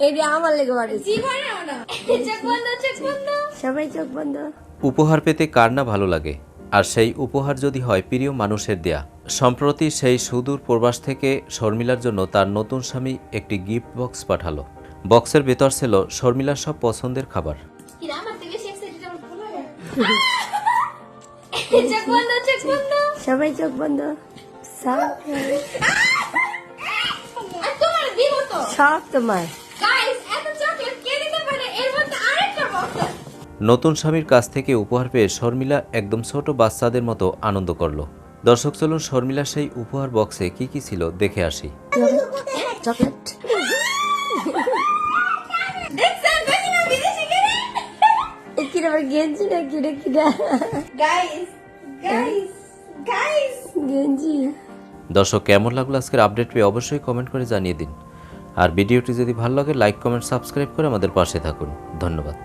এটা আমার লেগে বাড়িছে। সবাই চোখ বন্ধ। উপহার পেতে কার না ভালো লাগে, আর সেই উপহার যদি হয় প্রিয় মানুষের দেয়া। সম্প্রতি সেই সুদূর প্রবাস থেকে শর্মিলার জন্য তার নতুন স্বামী একটি গিফট বক্স পাঠালো। বক্সের ভেতর ছিল শর্মিলার সব পছন্দের খাবার। সবাই চোখ বন্ধ। সব তোমার। নতুন স্বামীর কাছ থেকে উপহার পেয়ে শর্মিলা একদম ছোট বাচ্চাদের মতো আনন্দ করল। দর্শক চলুন শর্মিলার সেই উপহার বক্সে কি কি ছিল দেখে আসি। চকলেট। গেঞ্জি না কিনে কিনা গেঞ্জি। দর্শক কেমন লাগলো আজকের আপডেট পেয়ে অবশ্যই কমেন্ট করে জানিয়ে দিন। আর ভিডিওটি যদি ভালো লাগে লাইক কমেন্ট সাবস্ক্রাইব করে আমাদের পাশে থাকুন। ধন্যবাদ।